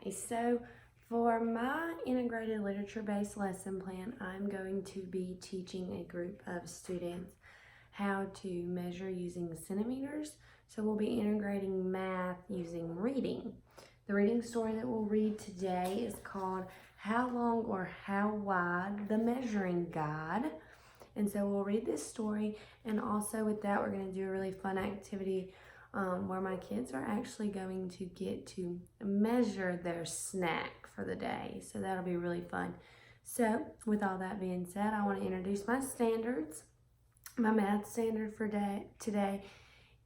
Okay, so for my integrated literature-based lesson plan, I'm going to be teaching a group of students how to measure using centimeters. So we'll be integrating math using reading. The reading story that we'll read today is called How Long or How Wide? The Measuring Guide. And so we'll read this story, and also with that we're going to do a really fun activity where my kids are actually going to get to measure their snack for the day. So that'll be really fun. So with all that being said, I want to introduce my standards. My math standard for today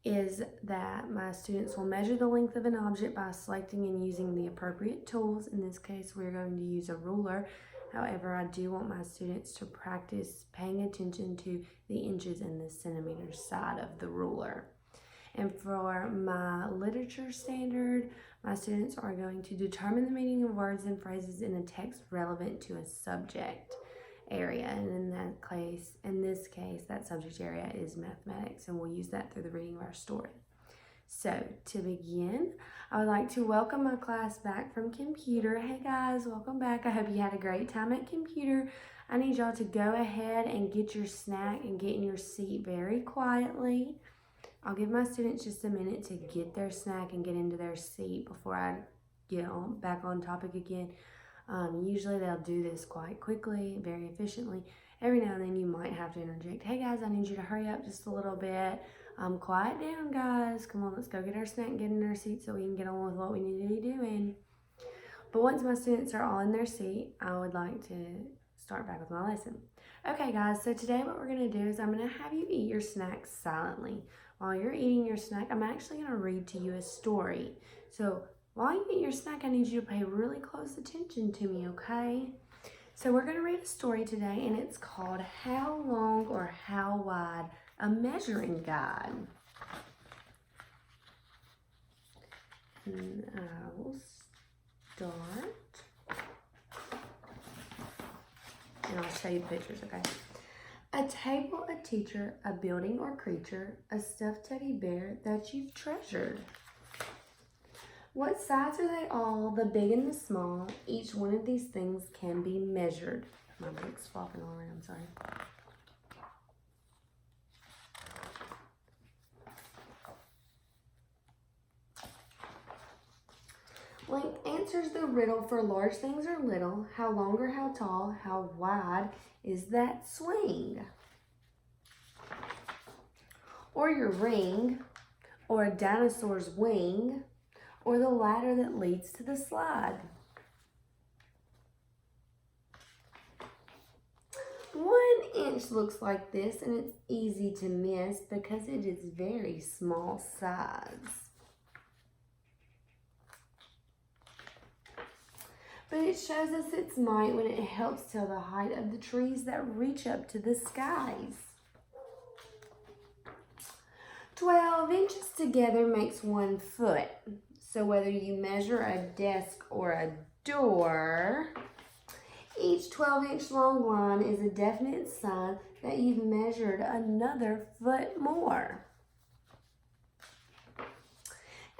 is that my students will measure the length of an object by selecting and using the appropriate tools. In this case, we're going to use a ruler. However, I do want my students to practice paying attention to the inches and the centimeters side of the ruler. And for my literature standard, my students are going to determine the meaning of words and phrases in a text relevant to a subject area. And in this case, that subject area is mathematics, and we'll use that through the reading of our story. So to begin, I would like to welcome my class back from computer. Hey guys, welcome back. I hope you had a great time at computer. I need y'all to go ahead and get your snack and get in your seat very quietly. I'll give my students just a minute to get their snack and get into their seat before I get back on topic again. Usually they'll do this quite quickly, very efficiently. Every now and then you might have to interject. Hey guys, I need you to hurry up just a little bit. Quiet down, guys. Come on, let's go get our snack and get in our seat so we can get on with what we need to be doing. But once my students are all in their seat, I would like to start back with my lesson. Okay guys, so today what we're going to do is I'm going to have you eat your snack silently. While you're eating your snack, I'm actually going to read to you a story. So while you eat your snack, I need you to pay really close attention to me, okay? So we're going to read a story today, and it's called How Long or How Wide? A Measuring Guide. And I will start. And I'll show you the pictures, okay? A table, a teacher, a building or creature, a stuffed teddy bear that you've treasured. What size are they all, the big and the small? Each one of these things can be measured. My book's flopping all around, sorry. Length answers the riddle for large things or little. How long or how tall, how wide is that swing? Or your ring, or a dinosaur's wing, or the ladder that leads to the slide. 1 inch looks like this, and it's easy to miss because it is very small size. But it shows us its might when it helps tell the height of the trees that reach up to the skies. 12 inches together makes 1 foot. So whether you measure a desk or a door, each 12-inch long line is a definite sign that you've measured another foot more.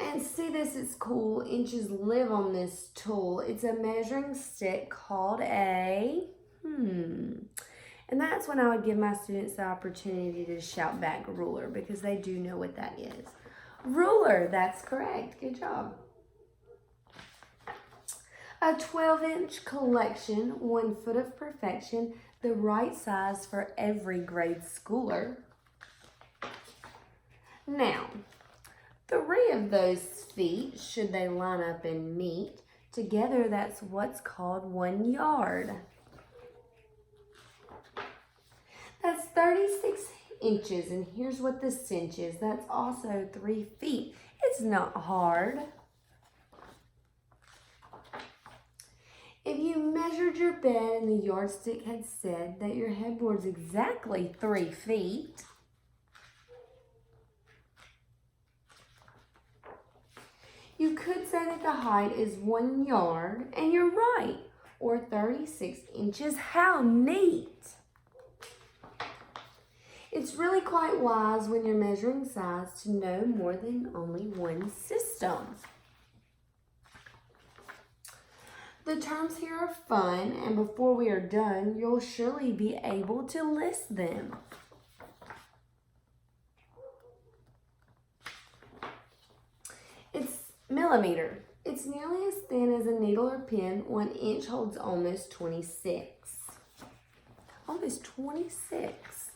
And see, this is cool. Inches live on this tool. It's a measuring stick called a, And that's when I would give my students the opportunity to shout back ruler, because they do know what that is. Ruler, that's correct. Good job. A 12-inch collection, 1 foot of perfection, the right size for every grade schooler. Now, 3 of those feet, should they line up and meet, together that's what's called 1 yard. That's 36 inches, and here's what the cinch is. That's also 3 feet. It's not hard. If you measured your bed and the yardstick had said that your headboard's exactly 3 feet, you could say that the height is 1 yard, and you're right, or 36 inches. How neat! It's really quite wise when you're measuring size to know more than only one system. The terms here are fun, and before we are done, you'll surely be able to list them. It's millimeter. It's nearly as thin as a needle or pen. 1 inch holds almost 26. Almost 26.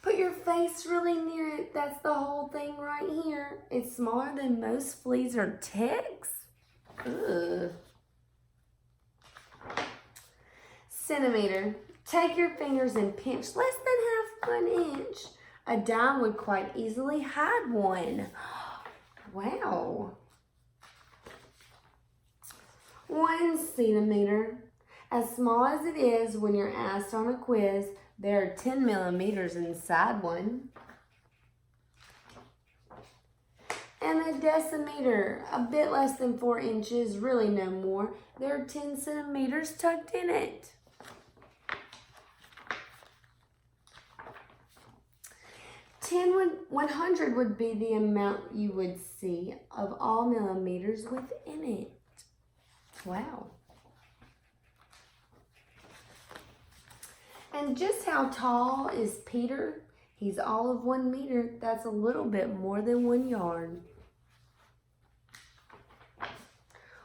Put your face really near it. That's the whole thing right here. It's smaller than most fleas or ticks. Ugh. Centimeter. Take your fingers and pinch less than half 1 inch. A dime would quite easily hide one. Wow. 1 centimeter. As small as it is when you're asked on a quiz, there are 10 millimeters inside one. And a decimeter, a bit less than 4 inches, really no more. There are 10 centimeters tucked in it. 100 would be the amount you would see of all millimeters within it. Wow. And just how tall is Peter? He's all of 1 meter. That's a little bit more than 1 yard.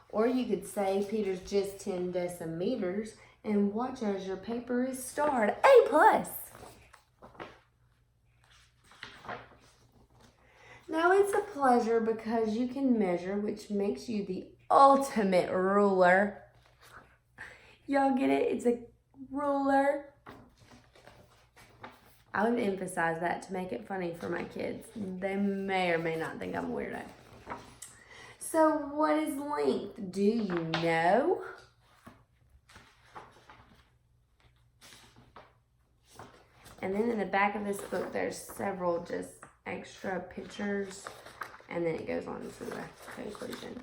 Or you could say Peter's just 10 decimeters and watch as your paper is starred. A+. Now it's a pleasure because you can measure, which makes you the ultimate ruler. Y'all get it? It's a ruler. I would emphasize that to make it funny for my kids. They may or may not think I'm a weirdo. So what is length? Do you know? And then in the back of this book, there's several just extra pictures, and then it goes on to the conclusion.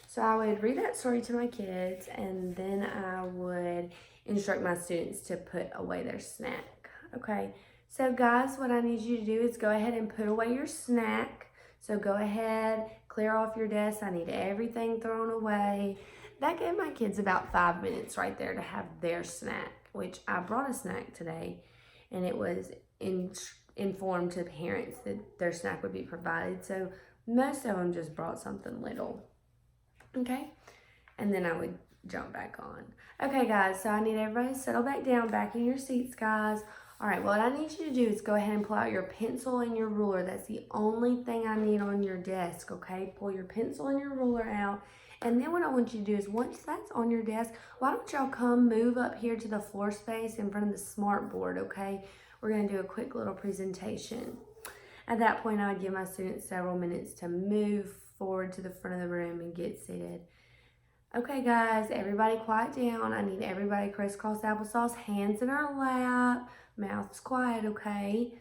So I would read that story to my kids, and then I would instruct my students to put away their snack. Okay, so guys, what I need you to do is go ahead and put away your snack. So go ahead, clear off your desk. I need everything thrown away. That gave my kids about 5 minutes right there to have their snack, which I brought a snack today, and it was informed to parents that their snack would be provided. So most of them just brought something little. Okay, and then I would jump back on. Okay, guys, so I need everybody to settle back down, back in your seats, guys. All right, what I need you to do is go ahead and pull out your pencil and your ruler. That's the only thing I need on your desk, okay? Pull your pencil and your ruler out. And then what I want you to do is once that's on your desk, why don't y'all come move up here to the floor space in front of the smart board, okay? We're going to do a quick little presentation. At that point, I would give my students several minutes to move forward to the front of the room and get seated. Okay, guys, everybody quiet down. I need everybody crisscross applesauce, hands in our lap, mouths quiet, okay?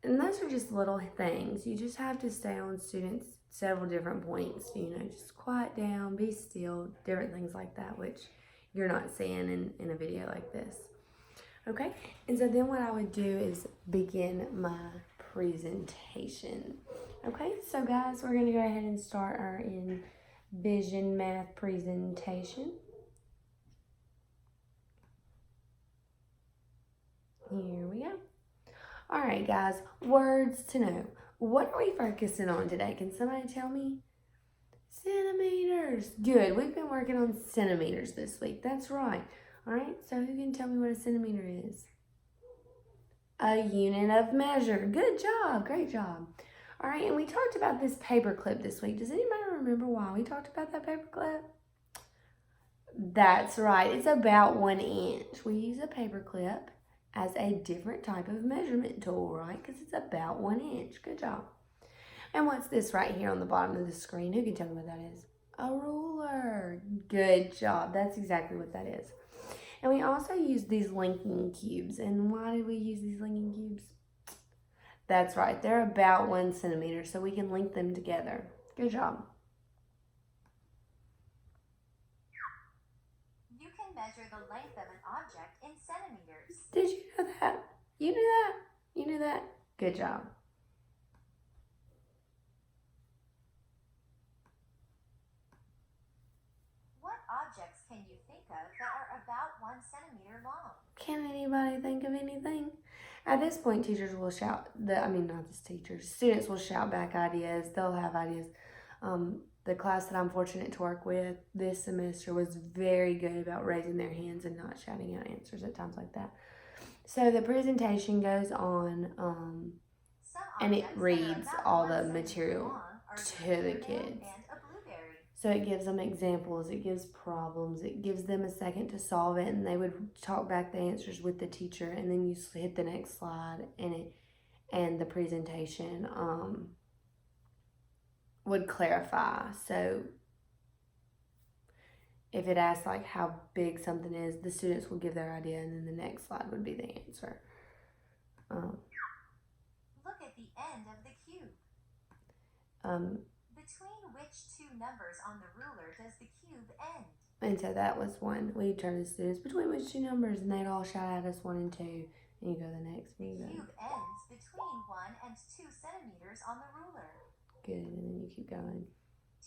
And those are just little things. You just have to stay on students several different points, you know, just quiet down, be still, different things like that, which you're not seeing in a video like this. Okay, and so then what I would do is begin my presentation. Okay, so guys, we're going to go ahead and start our Envision Math presentation. Here we go. All right, guys, words to know. What are we focusing on today? Can somebody tell me? Centimeters. Good. We've been working on centimeters this week. That's right. All right, so who can tell me what a centimeter is? A unit of measure. Good job. Great job. All right, and we talked about this paper clip this week. Does anybody remember why we talked about that paper clip? That's right. It's about 1 inch. We use a paper clip as a different type of measurement tool, right? Because it's about 1 inch. Good job. And what's this right here on the bottom of the screen? Who can tell me what that is? A ruler. Good job. That's exactly what that is. And we also use these linking cubes. And why did we use these linking cubes? That's right. They're about 1 centimeter, so we can link them together. Good job. You can measure the length of an object in centimeters. Did you know that? You knew that? You knew that? Good job. think of that are about 1 centimeter long? Can anybody think of anything? At this point, teachers will shout, not just teachers, students will shout back ideas. They'll have ideas. The class that I'm fortunate to work with this semester was very good about raising their hands and not shouting out answers at times like that. So the presentation goes on, Some and it objects that are reads about all 1 the centimeter material long are to a the banana kids. and a blueberry. So it gives them examples, it gives problems, it gives them a second to solve it, and they would talk back the answers with the teacher, and then you hit the next slide, and the presentation would clarify. So if it asks like how big something is, the students will give their idea, and then the next slide would be the answer. Look at the end of the cube. Between which two numbers on the ruler does the cube end? And so that was one. We turned the students between which two numbers, and they'd all shout at us 1 and 2, and you go the next, and you The go. cube ends between 1 and 2 centimeters on the ruler. Good, and then you keep going.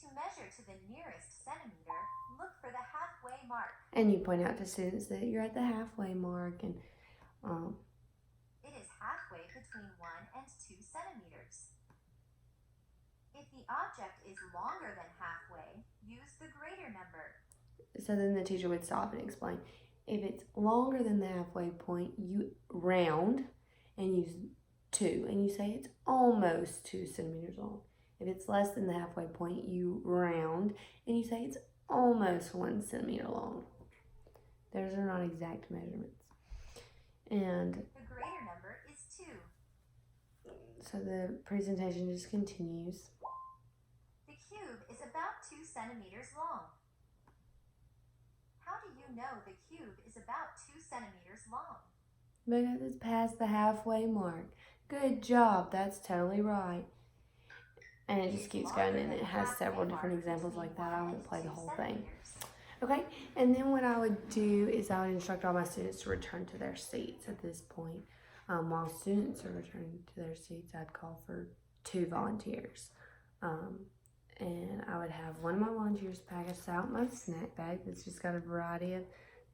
To measure to the nearest centimeter, look for the halfway mark. And you point out to students that you're at the halfway mark, and It is halfway between 1 and 2 centimeters. If the object is longer than halfway, use the greater number. so then the teacher would stop and explain. If it's longer than the halfway point, you round and use 2, and you say it's almost 2 centimeters long. If it's less than the halfway point, you round and you say it's almost 1 centimeter long. Those are not exact measurements. And The greater number is 2. so the presentation just continues. The cube is about 2 centimeters long. How do you know the cube is about 2 centimeters long? Because it's past the halfway mark. Good job, that's totally right. And it just keeps going, and it has several different examples like that. I won't play the whole thing. Okay, and then what I would do is I would instruct all my students to return to their seats at this point. While students are returning to their seats, I'd call for 2 volunteers. And I would have one of my volunteers pack us out my snack bag that's just got a variety of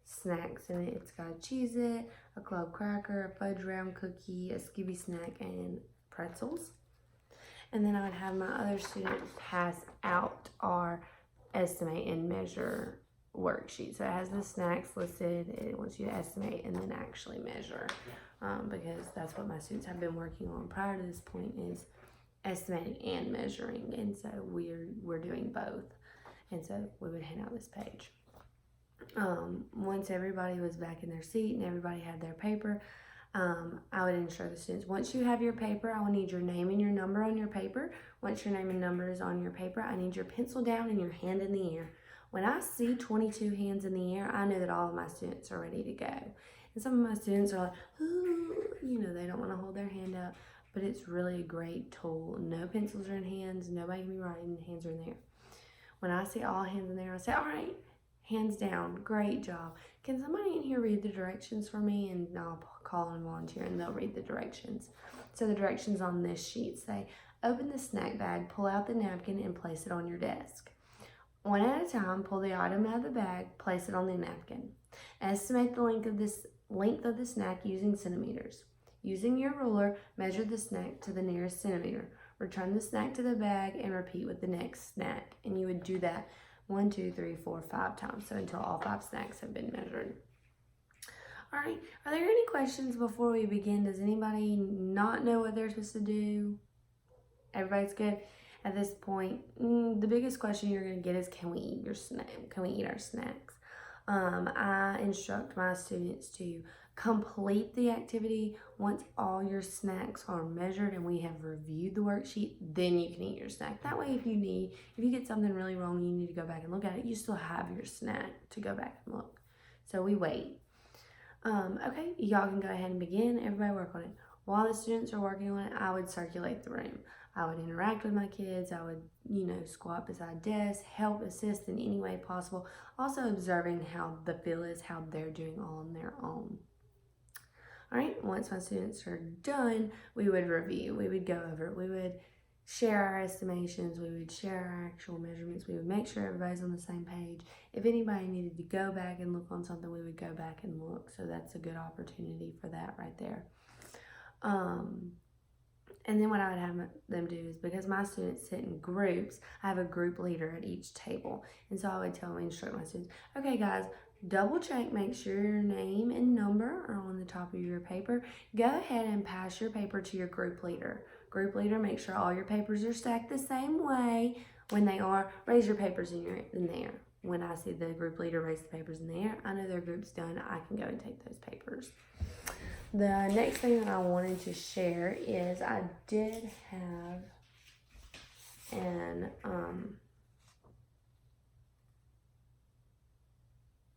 snacks in it. It's got a Cheez-It, a club cracker, a fudge round cookie, a Scooby snack, and pretzels. And then I would have my other students pass out our estimate and measure worksheet. So it has the snacks listed. It wants you to estimate and then actually measure, because that's what my students have been working on prior to this point, is estimating and measuring. And so we're doing both. And so we would hand out this page. Once everybody was back in their seat and everybody had their paper, I would instruct the students, once you have your paper, I will need your name and your number on your paper. Once your name and number is on your paper, I need your pencil down and your hand in the air. When I see 22 hands in the air, I know that all of my students are ready to go. And some of my students are like, ooh, they don't want to hold their hand up, but it's really a great tool. No pencils are in hands, nobody can be writing, hands are in the air. When I see all hands in there, I say, all right, hands down, great job. Can somebody in here read the directions for me? And I'll call and volunteer, and they'll read the directions. So the directions on this sheet say, open the snack bag, pull out the napkin, and place it on your desk. One at a time, pull the item out of the bag, place it on the napkin. Estimate the length of the snack using centimeters. Using your ruler, measure the snack to the nearest centimeter. Return the snack to the bag and repeat with the next snack. And you would do that 1, 2, 3, 4, 5 times. So until all 5 snacks have been measured. All right, are there any questions before we begin? Does anybody not know what they're supposed to do? Everybody's good? At this point, the biggest question you're going to get is, can we eat our snacks? I instruct my students to complete the activity. Once all your snacks are measured and we have reviewed the worksheet, then you can eat your snack. That way, if you get something really wrong, you need to go back and look at it, you still have your snack to go back and look. So we wait. Okay, y'all can go ahead and begin. Everybody work on it. While the students are working on it, I would circulate the room. I would interact with my kids. I would, squat beside desks, help, assist in any way possible. Also observing how the feel is, how they're doing all on their own. All right, once my students are done, we would review. We would go over it. We would share our estimations, we would share our actual measurements, we would make sure everybody's on the same page. If anybody needed to go back and look on something, we would go back and look. So that's a good opportunity for that right there. And then what I would have them do is, because my students sit in groups, I have a group leader at each table. And so I would instruct my students, okay guys, double check, make sure your name and number are on the top of your paper. Go ahead and pass your paper to your group leader. Group leader, make sure all your papers are stacked the same way. When they are, raise your papers in there. When I see the group leader raise the papers in the air, I know their group's done. I can go and take those papers. The next thing that I wanted to share is I did have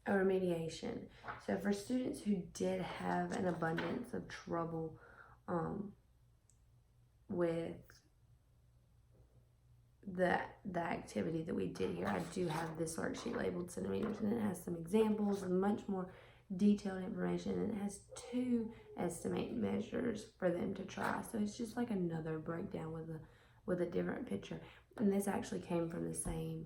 a remediation. So for students who did have an abundance of trouble with the activity that we did here, I do have this worksheet labeled centimeters, and it has some examples and much more detailed information, and it has 2 estimate measures for them to try. So it's just like another breakdown with a different picture. And this actually came from the same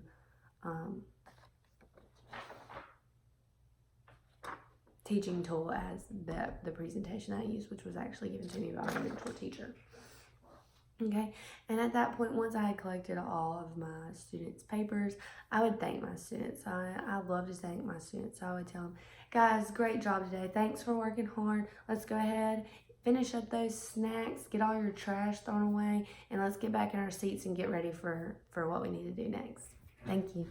teaching tool as the presentation I used, which was actually given to me by my mentor teacher. Okay, and at that point, once I had collected all of my students' papers, I would thank my students. I love to thank my students. So I would tell them, guys, great job today. Thanks for working hard. Let's go ahead, finish up those snacks, get all your trash thrown away, and let's get back in our seats and get ready for what we need to do next. Thank you.